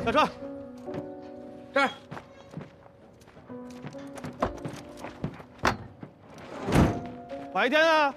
下车。这儿。白天啊。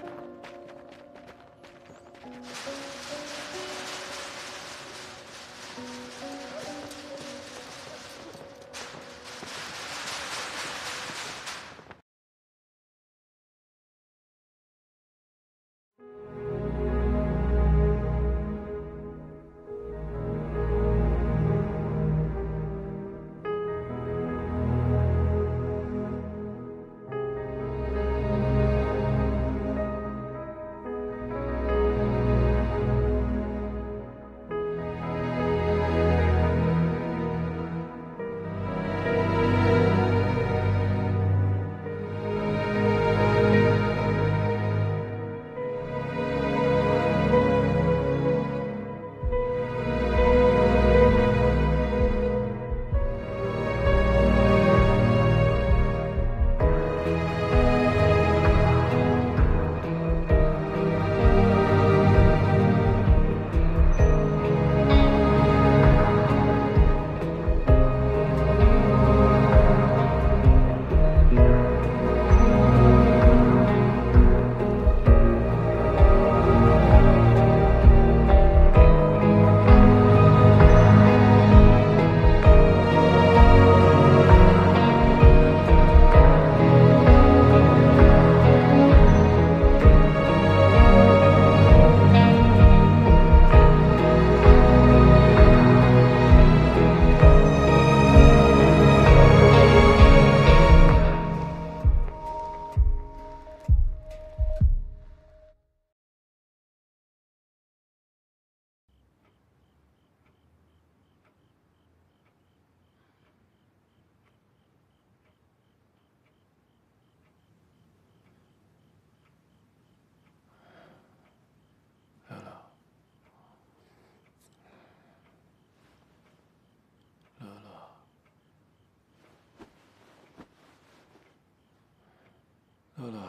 乐乐，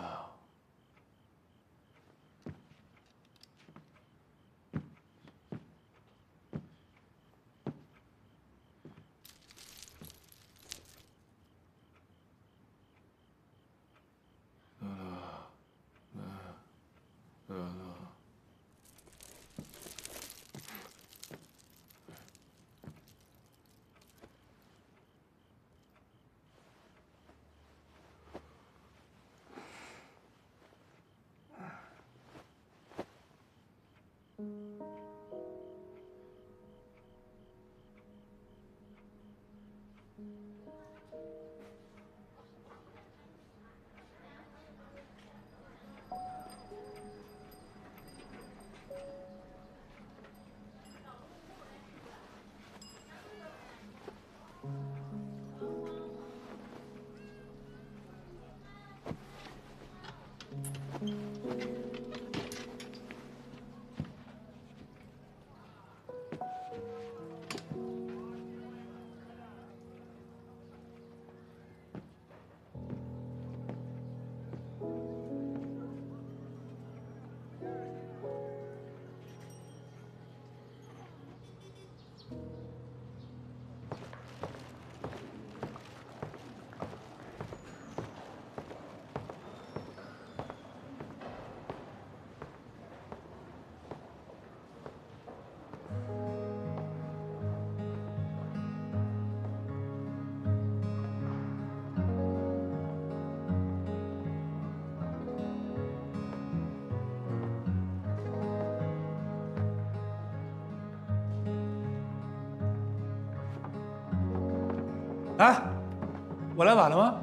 乐乐，哎，我来晚了吗？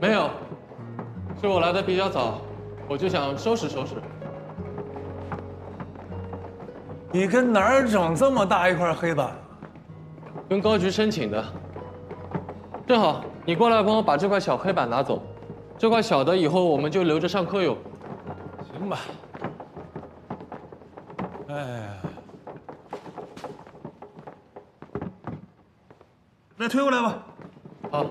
没有，是我来的比较早，我就想收拾收拾。你跟哪儿整这么大一块黑板？跟高局申请的。正好你过来帮我把这块小黑板拿走，这块小的以后我们就留着上课用。行吧。哎呀，来推过来吧。好。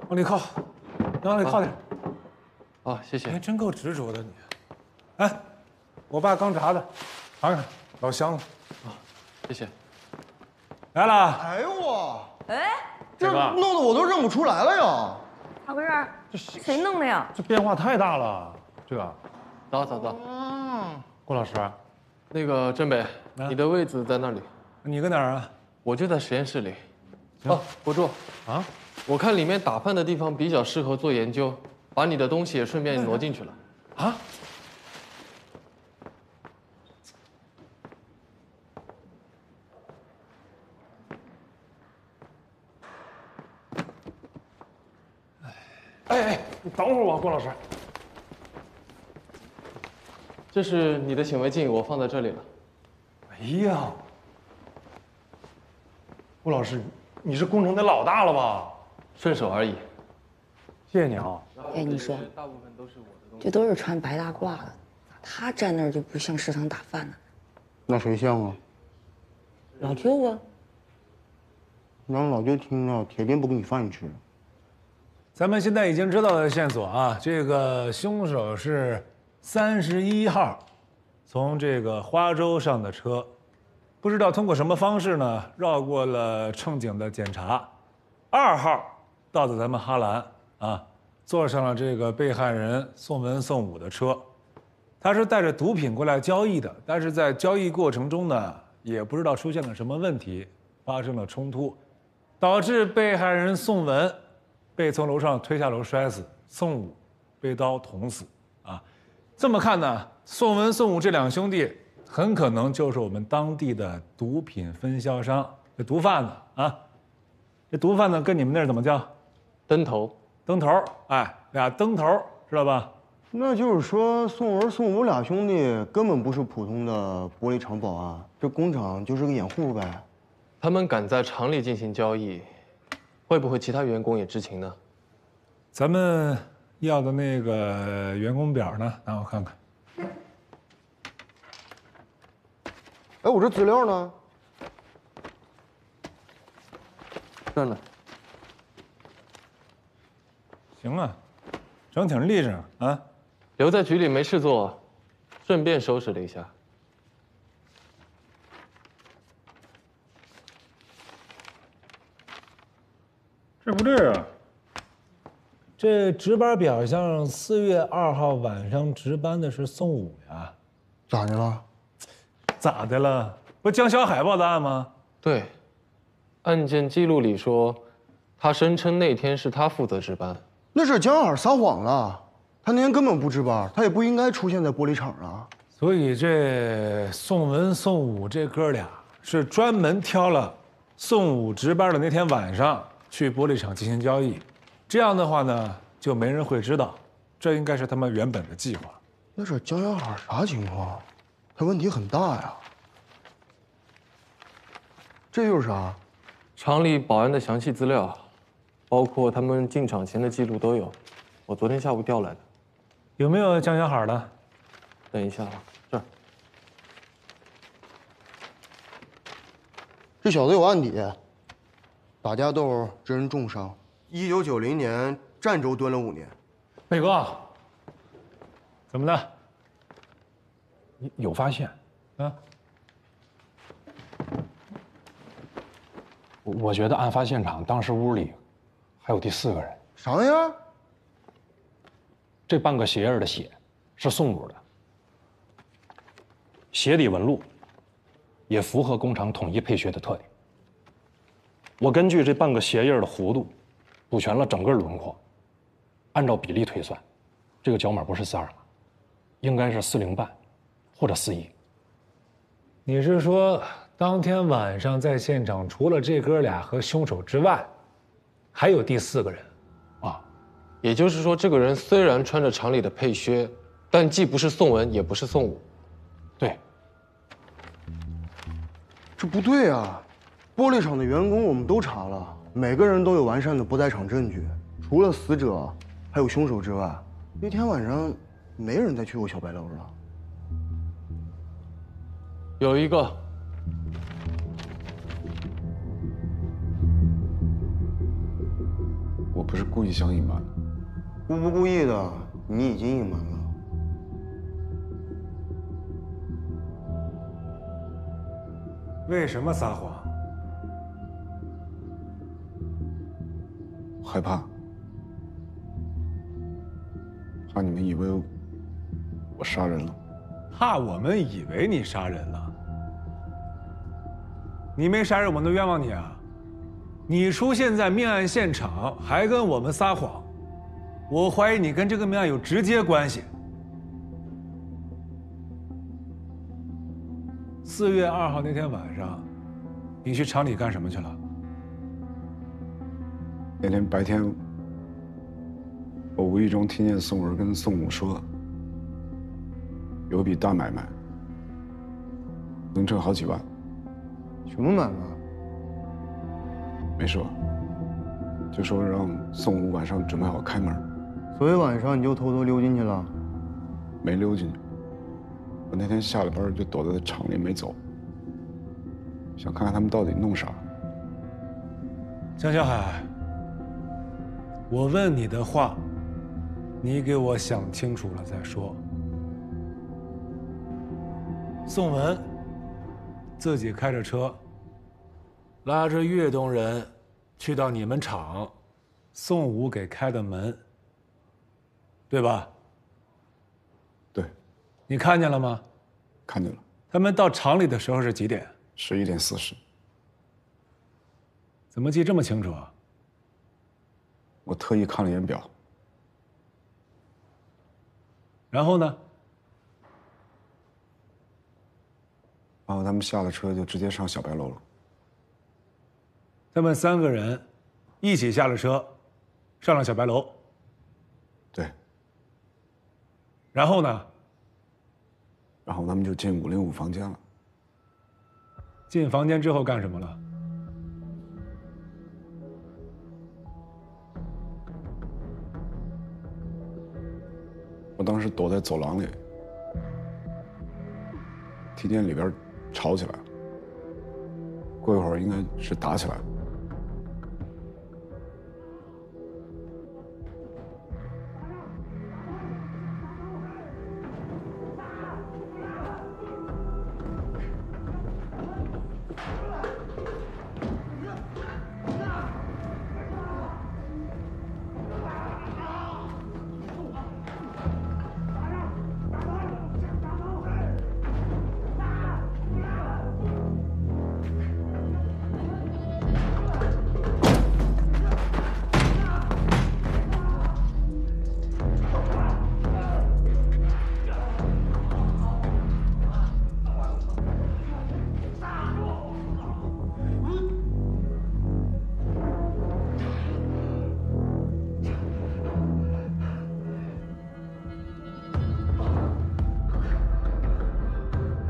往里靠，往里靠点。好，谢谢。还真够执着的你。哎，我爸刚炸的，尝尝，老香了。谢谢。来了，哎呦我，哎，这弄得我都认不出来了呀！咋回事？谁弄的呀？这变化太大了，这个。走，郭老师，那个郑北，你的位子在那里，你搁哪儿啊？我就在实验室里。哦，国柱啊，我看里面打饭的地方比较适合做研究，把你的东西也顺便挪进去了。啊？哎，你等会儿我，郭老师。这是你的显微镜，我放在这里了。哎呀，郭老师，你是工程的老大了吧？顺手而已。谢谢你啊。哎，你说，大部分都是我的东西。这都是穿白大褂的，他站那儿就不像食堂打饭呢？那谁像啊？老舅啊，让老舅听了，铁定不给你饭吃。咱们现在已经知道的线索啊，这个凶手是31号，从这个花洲上的车，不知道通过什么方式呢，绕过了乘警的检查。2号到的咱们哈兰啊，坐上了这个被害人宋文、宋武的车，他是带着毒品过来交易的，但是在交易过程中呢，也不知道出现了什么问题，发生了冲突，导致被害人宋文被从楼上推下楼摔死，宋武被刀捅死。啊，这么看呢，宋文、宋武这两兄弟很可能就是我们当地的毒品分销商，这毒贩子啊。这毒贩子跟你们那儿怎么叫？灯头。灯头，哎，俩灯头，知道吧？那就是说，宋文、宋武俩兄弟根本不是普通的玻璃厂保安，这工厂就是个掩护呗。他们敢在厂里进行交易，会不会其他员工也知情呢？咱们要的那个员工表呢？拿我看看。哎，我这资料呢？这呢。行啊，整挺立正啊。留在局里没事做，顺便收拾了一下。这不对啊！这值班表上4月2号晚上值班的是宋武呀，咋的了？咋的了？不江小海报的案吗？对，案件记录里说，他声称那天是他负责值班。那是江海撒谎了，他那天根本不值班，他也不应该出现在玻璃厂啊。所以这宋文、宋武这哥俩是专门挑了宋武值班的那天晚上去玻璃厂进行交易，这样的话呢，就没人会知道，这应该是他们原本的计划。那这江小海啥情况？他问题很大呀。这又是啥？厂里保安的详细资料，包括他们进厂前的记录都有，我昨天下午调来的。有没有江小海的？等一下啊，这儿。这小子有案底，打架斗致人重伤，1990年儋州蹲了5年。北哥，怎么了？有发现啊？我觉得案发现场当时屋里还有第4个人。啥玩意儿？这半个鞋印的血是宋武的，鞋底纹路也符合工厂统一配血的特点。我根据这半个鞋印的弧度，补全了整个轮廓，按照比例推算，这个脚码不是42码，应该是40半或者41。你是说，当天晚上在现场除了这哥俩和凶手之外，还有第4个人？啊，也就是说，这个人虽然穿着厂里的配靴，但既不是宋文，也不是宋武。对，这不对啊！玻璃厂的员工我们都查了，每个人都有完善的不在场证据，除了死者还有凶手之外，那天晚上没人再去过小白楼了。有一个。我不是故意想隐瞒的。故不故意的，你已经隐瞒了。为什么撒谎？害怕，怕你们以为我杀人了。怕我们以为你杀人了？你没杀人，我们能冤枉你啊？你出现在命案现场，还跟我们撒谎，我怀疑你跟这个命案有直接关系。4月2号那天晚上，你去厂里干什么去了？那天白天，我无意中听见宋文跟宋武说，有笔大买卖，能挣好几万。什么买卖？没说，就说让宋武晚上准备好开门。所以晚上你就偷偷溜进去了？没溜进去，我那天下了班就躲在厂里没走，想看看他们到底弄啥。江小海，我问你的话，你给我想清楚了再说。宋文自己开着车，拉着粤东人去到你们厂，宋武给开的门，对吧？对，你看见了吗？看见了。他们到厂里的时候是几点？11点40。怎么记这么清楚啊？我特意看了一眼表。然后呢？然后他们下了车就直接上小白楼了。他们3个人一起下了车，上了小白楼。对。然后呢？然后他们就进505房间了。进房间之后干什么了？我当时躲在走廊里，听见里边吵起来了。过一会儿应该是打起来了。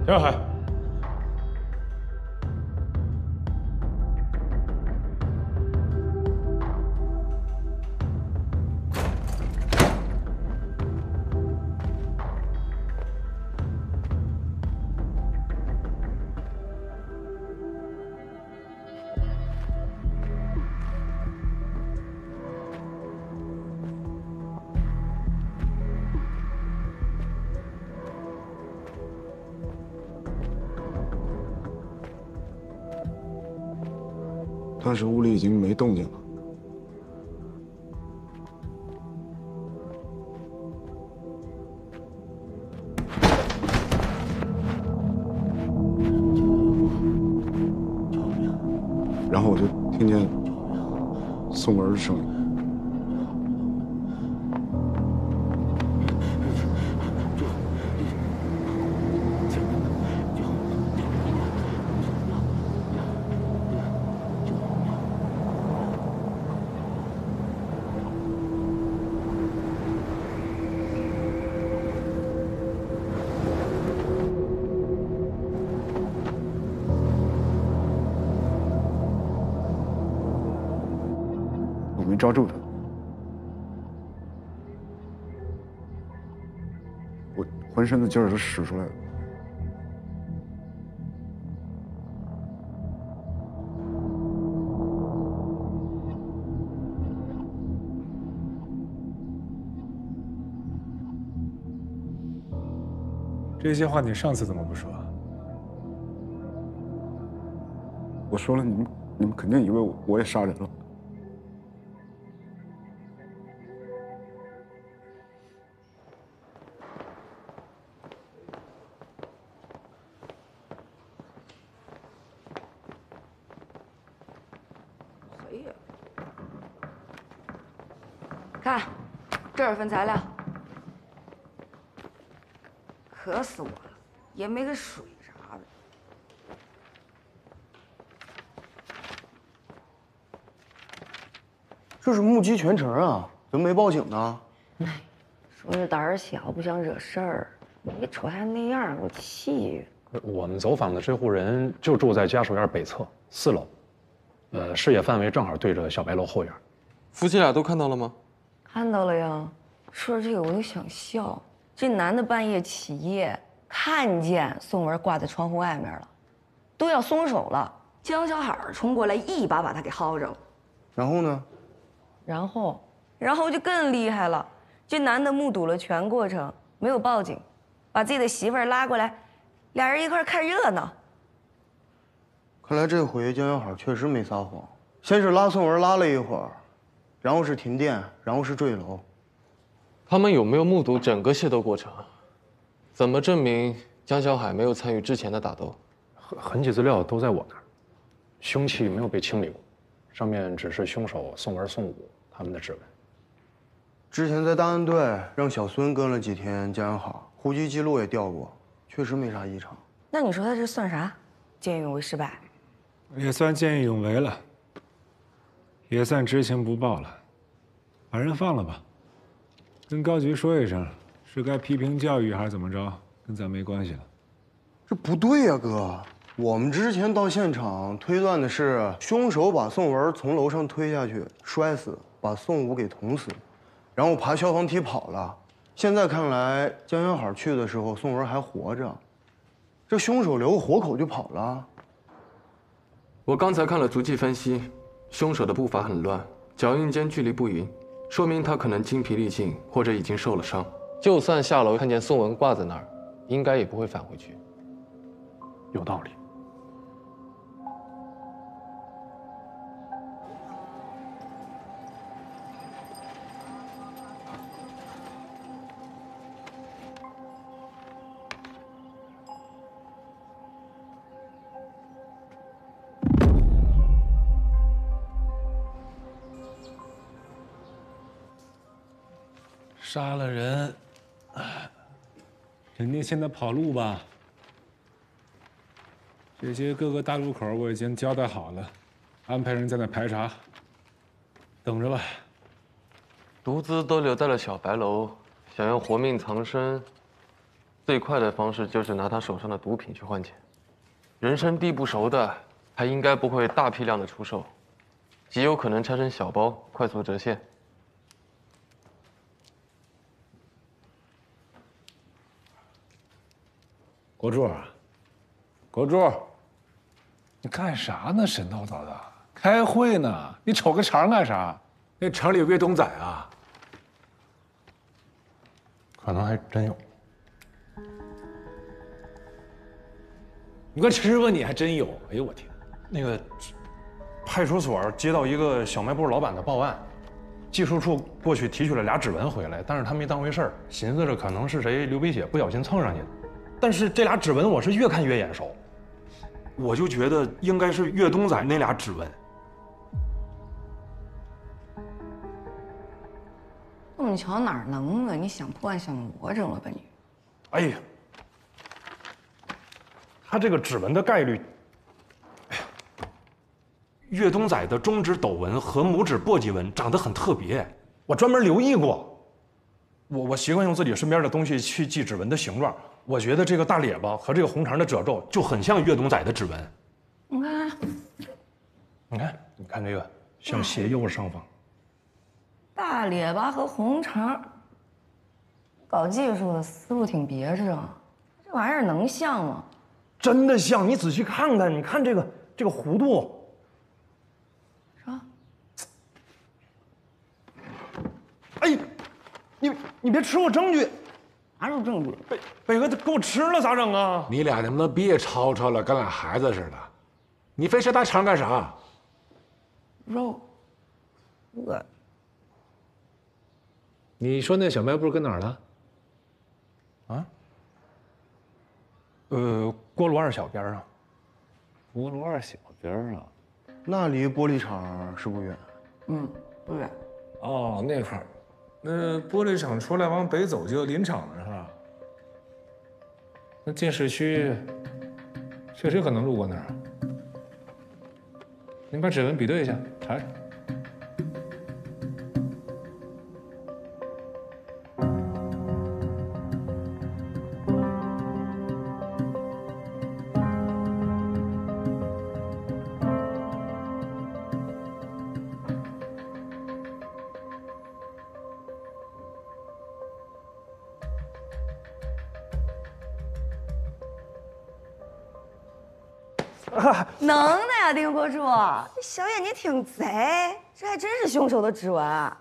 小海，当时屋里已经没动静了。然后我就听见宋文的声音。没抓住他，我浑身的劲儿都使出来了。这些话你上次怎么不说？我说了，你们肯定以为我也杀人了。谁呀？看，这儿份材料，渴死我了，也没个水啥的。这是目击全程啊，怎么没报警呢？说是胆儿小，不想惹事儿。你瞅他那样，给我气的。我们走访的这户人就住在家属院北侧4楼，视野范围正好对着小白楼后院。夫妻俩都看到了吗？看到了呀。说到这个我都想笑。这男的半夜起夜，看见宋文挂在窗户外面了，都要松手了。江小海冲过来，一把把他给薅着。然后呢？然后就更厉害了。这男的目睹了全过程，没有报警，把自己的媳妇儿拉过来，俩人一块看热闹。看来这回江小海确实没撒谎。先是拉宋文拉了一会儿，然后是停电，然后是坠楼。他们有没有目睹整个械斗过程？怎么证明江小海没有参与之前的打斗？痕迹资料都在我那儿，凶器没有被清理过，上面只是凶手宋文、宋武他们的指纹。之前在档案队让小孙跟了几天江小海，户籍记录也调过，确实没啥异常。那你说他这算啥？见义勇为失败？也算见义勇为了，也算知情不报了，把人放了吧。跟高局说一声，是该批评教育还是怎么着，跟咱没关系了。这不对呀，哥。我们之前到现场推断的是，凶手把宋文从楼上推下去，摔死，把宋武给捅死，然后爬消防梯跑了。现在看来，江小海去的时候，宋文还活着，这凶手留个活口就跑了。我刚才看了足迹分析，凶手的步伐很乱，脚印间距离不匀，说明他可能精疲力尽，或者已经受了伤。就算下楼看见宋文挂在那儿，应该也不会返回去。有道理。杀了人，肯定现在跑路吧？这些各个大路口我已经交代好了，安排人在那排查，等着吧。毒资都留在了小白楼，想要活命藏身，最快的方式就是拿他手上的毒品去换钱。人生地不熟的，他应该不会大批量的出售，极有可能拆成小包，快速折现。国柱，国柱，你干啥呢？神叨叨的，开会呢。你瞅个肠干啥？那城里有越冬仔啊？可能还真有。你快吃吧，你还真有。哎呦我天！那个派出所接到一个小卖部老板的报案，技术处过去提取了俩指纹回来，但是他没当回事儿，寻思着可能是谁流鼻血不小心蹭上去的。但是这俩指纹我是越看越眼熟，我就觉得应该是越冬仔那俩指纹。那么巧哪儿能啊？你想破案想魔怔了吧你？哎呀，他这个指纹的概率，哎呀，越冬仔的中指斗纹和拇指簸箕纹长得很特别，我专门留意过。我习惯用自己身边的东西去记指纹的形状。我觉得这个大咧巴和这个红肠的褶皱就很像越冬仔的指纹。你看，你看这个像鞋右上方。大咧巴和红肠，搞技术的思路挺别致啊。这玩意儿能像吗？真的像，你仔细看看，你看这个弧度。啥？哎，你别吃我证据。哪有证据？北哥给我吃了咋整啊？你俩能不能别吵吵了，跟俩孩子似的？你非吃大肠干啥？肉，饿。你说那小卖部跟哪儿了？锅炉二小边上。锅炉二小边啊。那离玻璃厂是不远。不远。哦，那块儿，那玻璃厂出来往北走就林场了，是吧？那进市区，确实可能路过那儿。你把指纹比对一下，查查。能的呀，丁国柱，这小眼睛挺贼，这还真是凶手的指纹。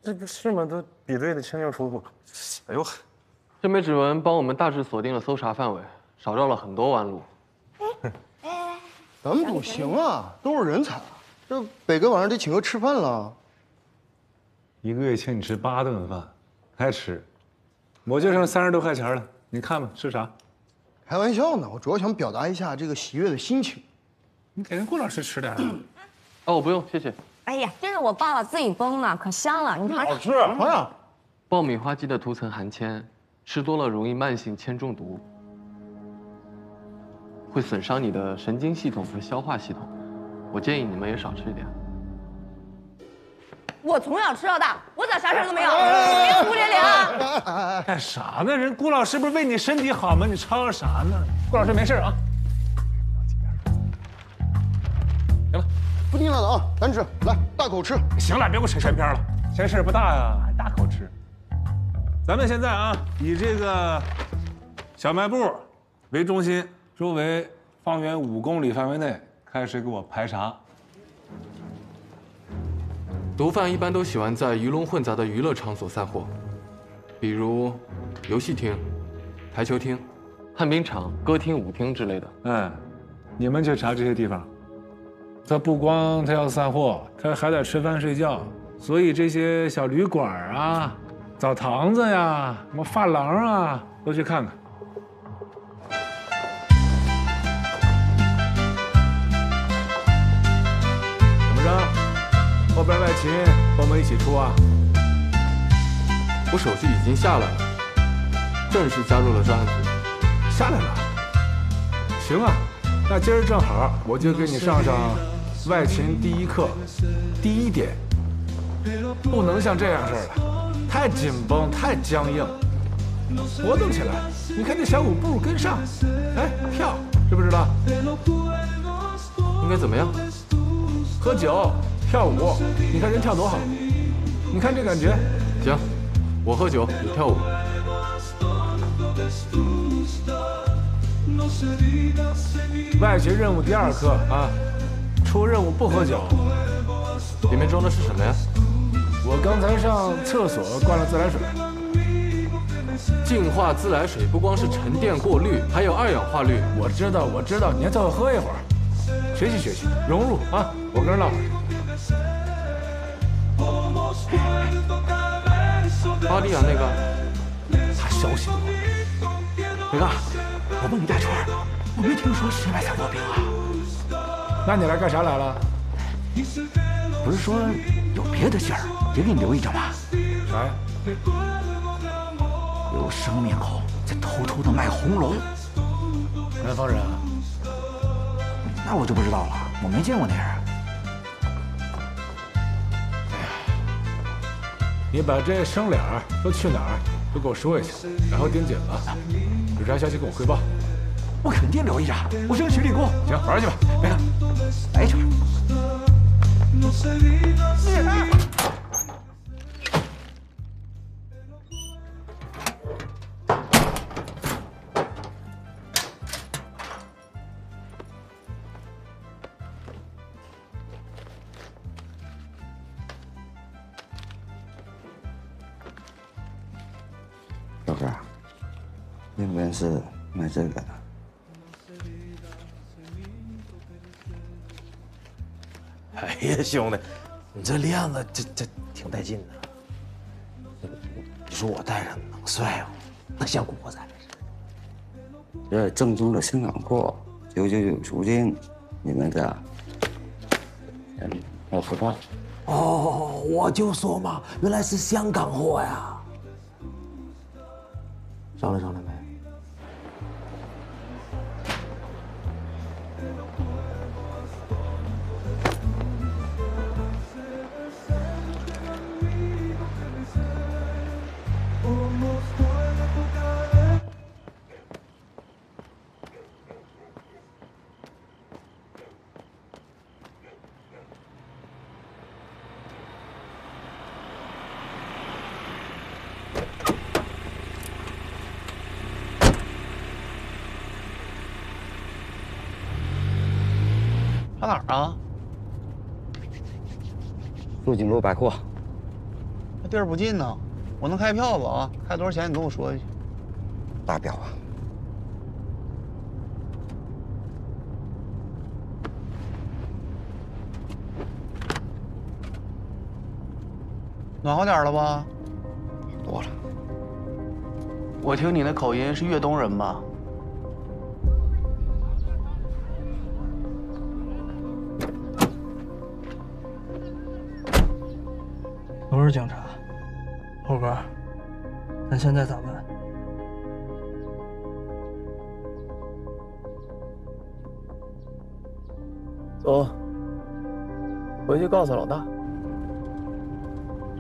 这不是吗？都比对的清清楚楚。哎呦，这枚指纹帮我们大致锁定了搜查范围，少绕了很多弯路。咱们组行啊，都是人才。这北哥晚上得请客吃饭了。一个月请你吃8顿饭，还吃，我就剩30多块钱了。你看吧，吃啥？开玩笑呢，我主要想表达一下这个喜悦的心情。你给人顾老师吃点。哦，不用，谢谢。哎呀，这是我爸爸自己崩的，可香了，你尝尝。好吃，尝尝。爆米花肌的涂层含铅，吃多了容易慢性铅中毒，会损伤你的神经系统和消化系统。我建议你们也少吃一点。我从小吃到大，我咋啥事都没有？别胡咧咧啊！干啥呢？人顾老师不是为你身体好吗？你吵吵啥呢？顾老师没事啊。行了，不听他的啊，咱吃，来大口吃。行了，别给我扯闲篇了，嫌事儿不大呀，还大口吃。咱们现在啊，以这个小卖部为中心，周围方圆5公里范围内开始给我排查。毒贩一般都喜欢在鱼龙混杂的娱乐场所散货，比如游戏厅、台球厅、旱冰场、歌厅、舞厅之类的。你们去查这些地方。他不光要散货，他还得吃饭睡觉，所以这些小旅馆啊、澡堂子呀、什么发廊啊，都去看看。怎么着？后边外勤和我们一起出啊！我手续已经下来了，正式加入了专案组。下来了。行啊，那今儿正好，我就给你上外勤第1课。第1点，不能像这样似的，太紧绷、太僵硬，活动起来。你看这小舞步跟上，哎，跳，知不知道？应该怎么样？喝酒。跳舞，你看人跳多好，你看这感觉。行，我喝酒，你跳舞。外勤任务第2课啊，出任务不喝酒。里面装的是什么呀？我刚才上厕所灌了自来水。净化自来水不光是沉淀过滤，还有2氧化氯。我知道，你先凑合喝一会儿，学习，融入啊。我跟人唠会儿。巴蒂亚那个，他消息多。伟哥，我问你大圈，我没听说谁买散货饼啊？那你来干啥来了？不是说有别的信儿，也给你留一张吗？啥呀？有生面孔在偷偷的卖红龙。南方人啊？那我就不知道了，我没见过那人。你把这生脸都去哪儿，都给我说一下，然后盯紧了，有啥消息跟我汇报。我肯定留意着，我争取立功。行，玩去吧，别看，来一圈。小哥，愿不愿意是买这个的？哎呀，兄弟，你这链子这挺带劲的。你说我戴上能帅不？那像古惑仔似的。这正宗的香港货，999赎金，你们的要付账。哦，我就说嘛，原来是香港货呀。商量商量呗。上哪儿啊？陆景路百货。那地儿不近呢，我能开票子啊？开多少钱？你跟我说一下。大表啊！暖和点了吧？多了。我听你那口音是粤东人吧？都是警察，猴哥，咱现在咋办？走，回去告诉老大。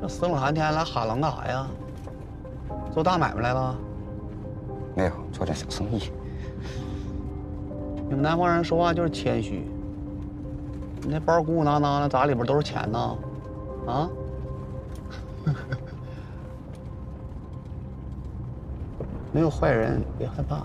这死冷寒天来哈冷干啥呀？做大买卖来了？没有，做点小生意。你们南方人说话就是谦虚。你那包鼓鼓囊囊的，咋里边都是钱呢？啊？没有坏人，别害怕。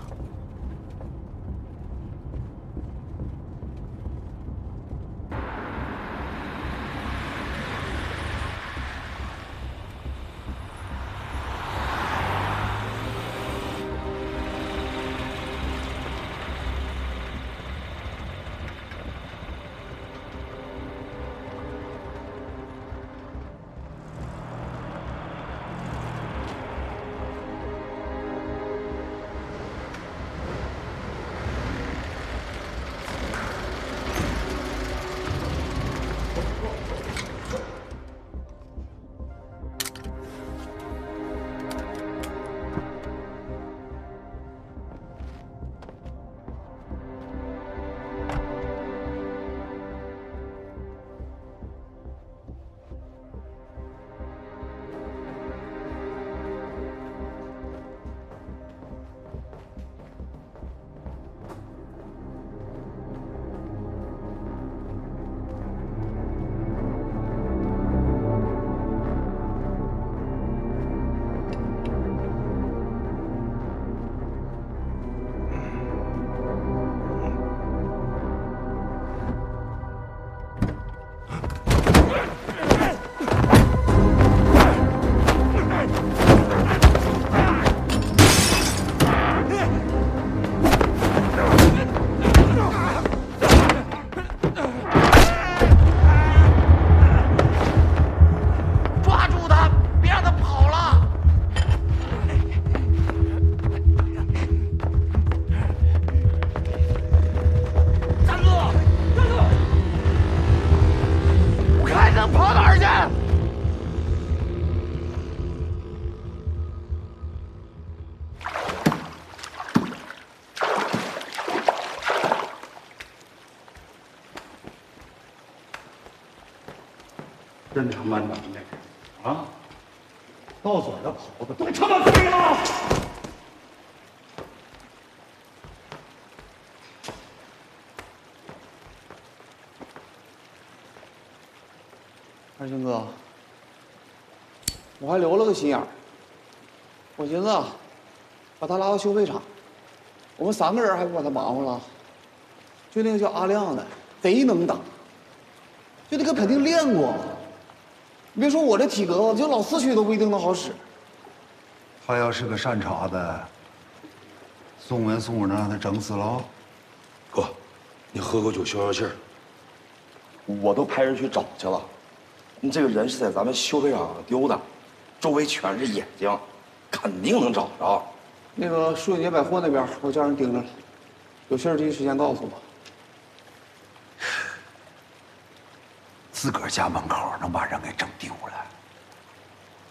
真他妈能耐啊！到嘴的袍子都他妈飞了！二星哥，我还留了个心眼儿，我寻思啊，把他拉到修配厂，我们3个人还不把他忙活了。就那个叫阿亮的，贼能打，就那个肯定练过。你别说我这体格子，就老4区都不一定能好使。他要是个善茬子，宋文、宋武能让他整死了。哥，你喝口酒消消气儿。我都派人去找去了。你这个人是在咱们修配厂上丢的，周围全是眼睛，肯定能找着。那个树叶百货那边，我叫人盯着了，有信儿第一时间告诉我。自个儿家门口能把人给整丢了，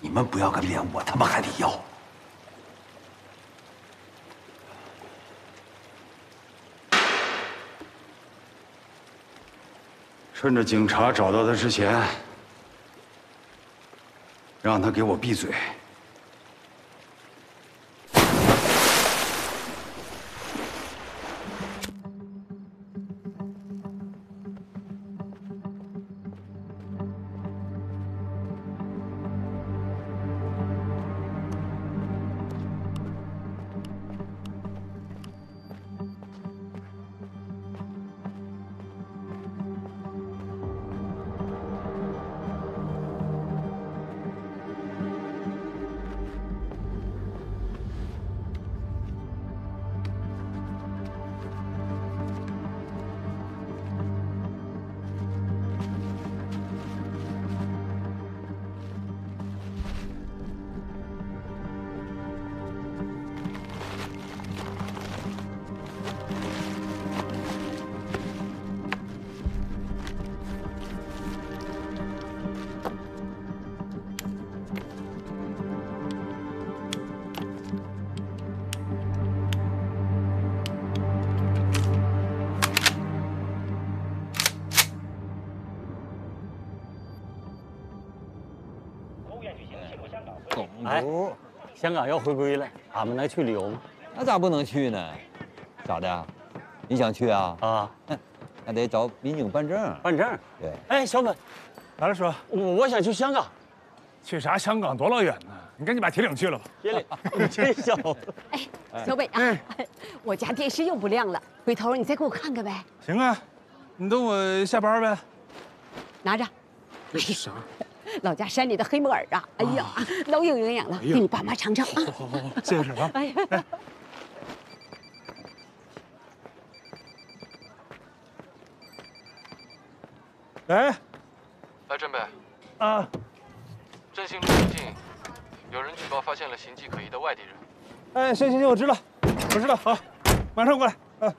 你们不要个脸，我他妈还得要。趁着警察找到他之前，让他给我闭嘴。哎，香港要回归了，俺们能去旅游吗？那咋不能去呢？咋的？你想去啊？啊，那得找民警办证。办证？对。哎，小本，来了说，我想去香港。去啥香港？多老远呢？你赶紧把铁岭去了吧。铁岭，你这小子。哎，小北啊，我家电视又不亮了，回头你再给我看看呗。行啊，你等我下班呗。拿着。这是啥？老家山里的黑木耳啊，哎呀，老有营养了，给你爸妈尝尝啊。好，谢谢婶啊。哎。喂。来，振北。啊。振兴路附近有人举报发现了形迹可疑的外地人。哎，行，我知道，好，马上过来。嗯。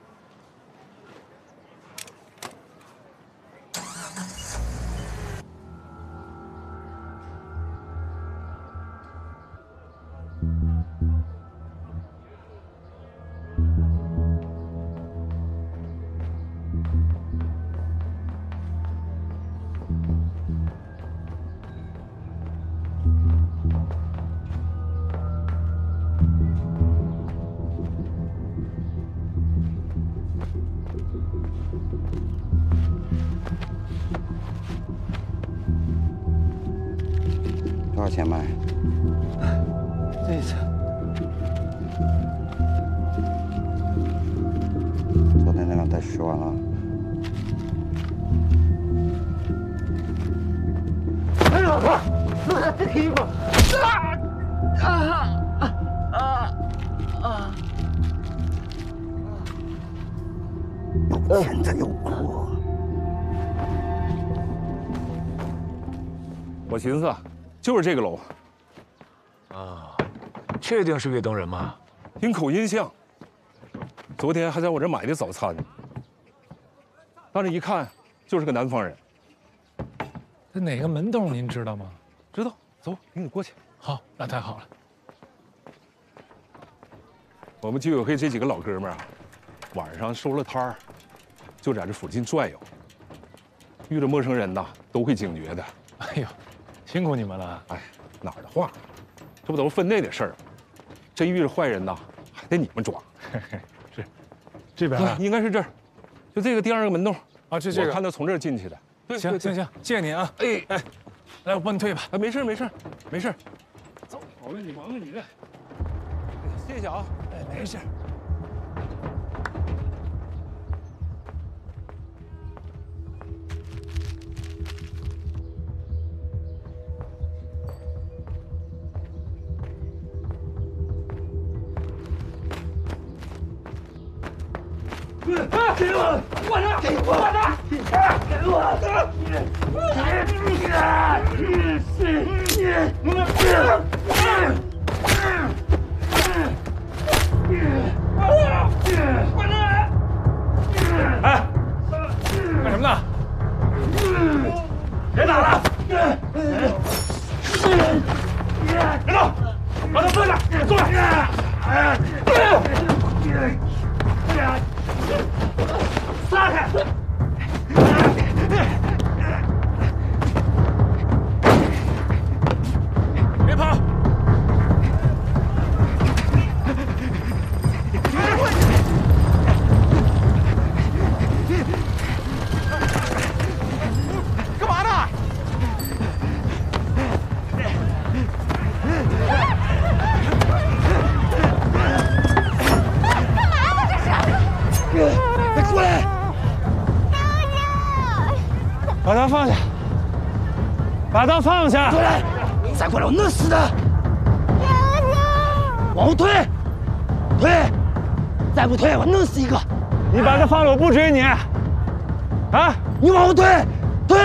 多少钱卖？这次昨天那辆带10万了。哎，老婆，这个衣服。有钱才有国。我寻思，就是这个楼。啊，确定是粤东人吗？听口音像。昨天还在我这买的早餐呢。但是一看，就是个南方人。这哪个门洞您知道吗？知道，走，领你过去。好，那太好了。我们居委会这几个老哥们儿啊，晚上收了摊儿，就在这附近转悠。遇着陌生人呐，都会警觉的。哎呦，辛苦你们了。哎，哪儿的话，这不都是分内的事儿吗？真遇着坏人呐，还得你们抓。是，这边啊，应该是这儿，就这个第2个门洞啊，这个我看他从这儿进去的。对，行，谢谢您啊。哎，来，我帮你退吧。没事。走，好了，你忙你的。谢谢啊。哎，没事。给我！我的！给我的！给哎，干什么呢？别打了！别动！把他放下！坐下！撒开！别跑！干嘛呢？快过来！把他放下！把他放下！过来！再过来，我弄死他！往后退，退！再不退，我弄死一个！你把他放了，我不追你。啊！你往后退，退！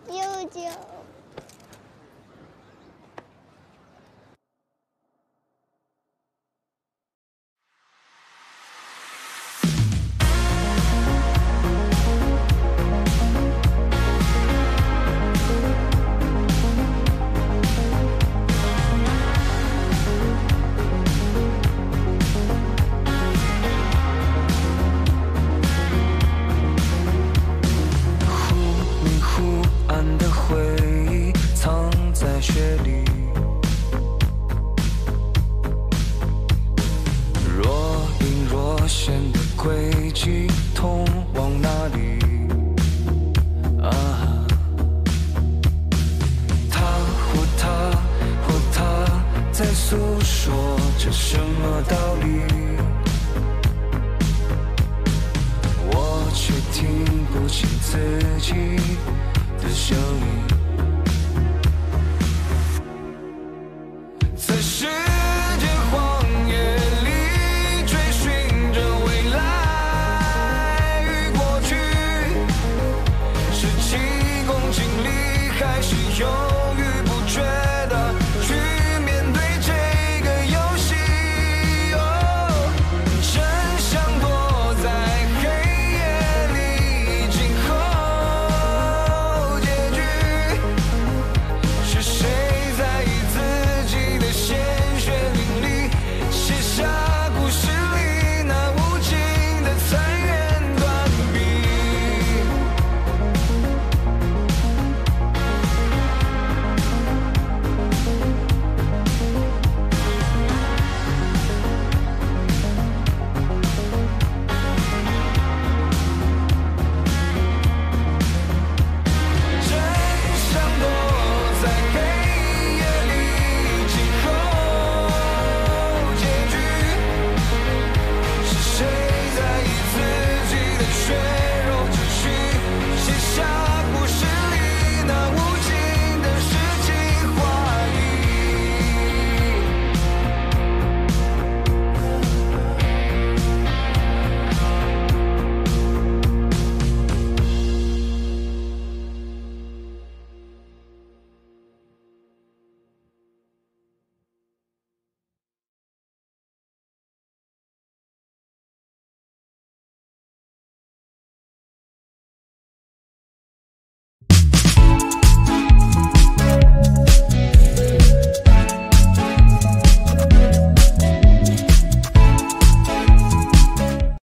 舅舅。听不清自己的声音。